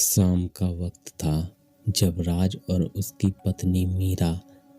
शाम का वक्त था जब राज और उसकी पत्नी मीरा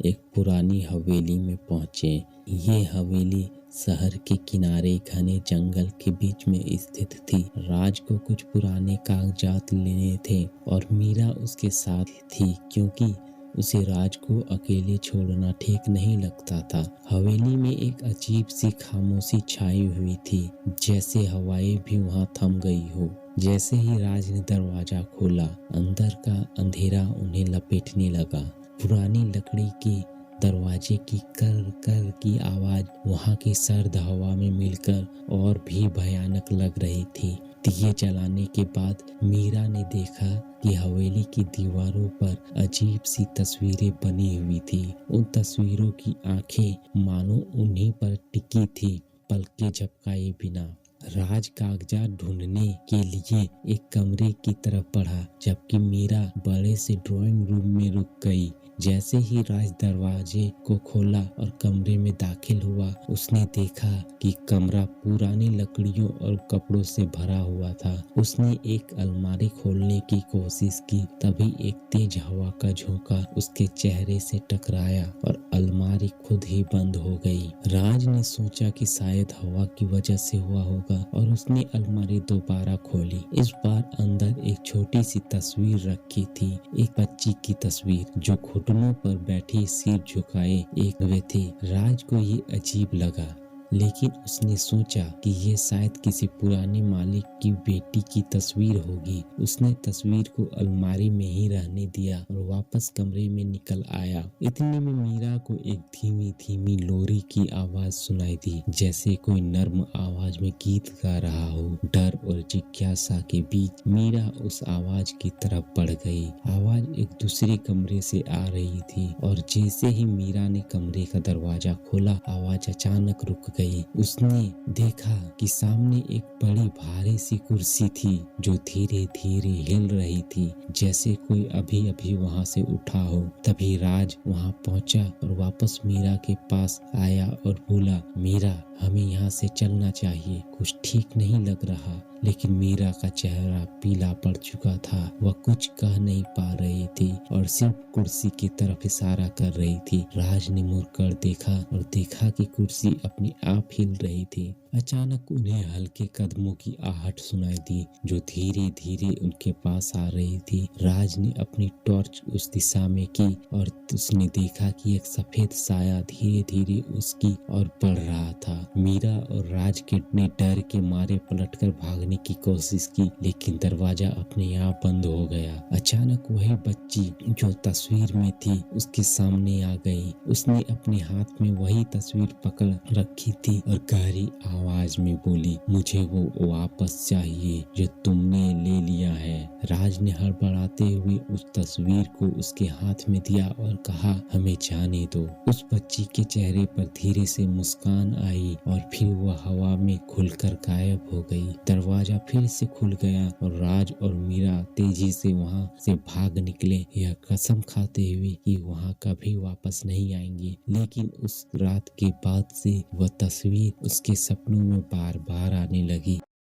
एक पुरानी हवेली में पहुंचे। ये हवेली शहर के किनारे घने जंगल के बीच में स्थित थी। राज को कुछ पुराने कागजात लेने थे और मीरा उसके साथ थी क्योंकि उसे राज को अकेले छोड़ना ठीक नहीं लगता था। हवेली में एक अजीब सी खामोशी छाई हुई थी, जैसे हवाएं भी वहां थम गई हो। जैसे ही राज ने दरवाजा खोला, अंदर का अंधेरा उन्हें लपेटने लगा। पुरानी लकड़ी की दरवाजे की कर कर की आवाज वहां की सर्द हवा में मिलकर और भी भयानक लग रही थी। दिए जलाने के बाद मीरा ने देखा कि हवेली की दीवारों पर अजीब सी तस्वीरें बनी हुई थी। उन तस्वीरों की आंखें मानो उन्हीं पर टिकी थी, पलकें झपकाए बिना। राज कागजात ढूंढने के लिए एक कमरे की तरफ बढ़ा, जबकि मीरा बड़े से ड्राइंग रूम में रुक गई। जैसे ही राज दरवाजे को खोला और कमरे में दाखिल हुआ, उसने देखा कि कमरा पुरानी लकड़ियों और कपड़ों से भरा हुआ था। उसने एक अलमारी खोलने की कोशिश की, तभी एक तेज हवा का झोंका उसके चेहरे से टकराया और अलमारी खुद ही बंद हो गई। राज ने सोचा कि शायद हवा की वजह से हुआ होगा और उसने अलमारी दोबारा खोली। इस बार अंदर एक छोटी सी तस्वीर रखी थी, एक बच्ची की तस्वीर जो घुटनों पर बैठी सिर झुकाए एक वे थी। राज को ये अजीब लगा, लेकिन उसने सोचा कि ये शायद किसी पुराने मालिक की बेटी की तस्वीर होगी। उसने तस्वीर को अलमारी में ही रहने दिया और वापस कमरे में निकल आया। इतने में मीरा को एक धीमी धीमी लोरी की आवाज सुनाई दी, जैसे कोई नर्म आवाज में गीत गा रहा हो। डर और जिज्ञासा के बीच मीरा उस आवाज की तरफ बढ़ गई। आवाज एक दूसरे कमरे से आ रही थी और जैसे ही मीरा ने कमरे का दरवाजा खोला, आवाज अचानक रुक गई। उसने देखा कि सामने एक बड़ी भारी सी कुर्सी थी जो धीरे धीरे हिल रही थी, जैसे कोई अभी अभी वहां से उठा हो। तभी राज वहां पहुंचा और वापस मीरा के पास आया और बोला, मीरा, हमें यहाँ से चलना चाहिए, कुछ ठीक नहीं लग रहा। लेकिन मीरा का चेहरा पीला पड़ चुका था। वह कुछ कह नहीं पा रही थी और सिर्फ कुर्सी की तरफ इशारा कर रही थी। राज ने मुड़कर देखा और देखा कि कुर्सी अपने आप हिल रही थी। अचानक उन्हें हल्के कदमों की आहट सुनाई दी जो धीरे धीरे उनके पास आ रही थी। राज ने अपनी टॉर्च उस दिशा में की और उसने देखा कि एक सफेद साया धीरे धीरे उसकी ओर बढ़ रहा था। मीरा और राज ने डर के मारे पलटकर भागने की कोशिश की, लेकिन दरवाजा अपने आप बंद हो गया। अचानक वही बच्ची जो तस्वीर में थी उसके सामने आ गई। उसने अपने हाथ में वही तस्वीर पकड़ रखी थी और गहरी आवाज में बोली, मुझे वो वापस चाहिए जो तुमने ले लिया है। राज ने हड़बड़ाते हुए उस तस्वीर को उसके हाथ में दिया और कहा, हमें जाने दो। उस बच्ची के चेहरे पर धीरे से मुस्कान आई और फिर वह हवा में खुलकर गायब हो गई। दरवाजा फिर से खुल गया और राज और मीरा तेजी से वहां से भाग निकले, यह कसम खाते हुए कि वहां कभी वापस नहीं आएंगे। लेकिन उस रात के बाद से वह तस्वीर उसके सपनों में बार बार आने लगी।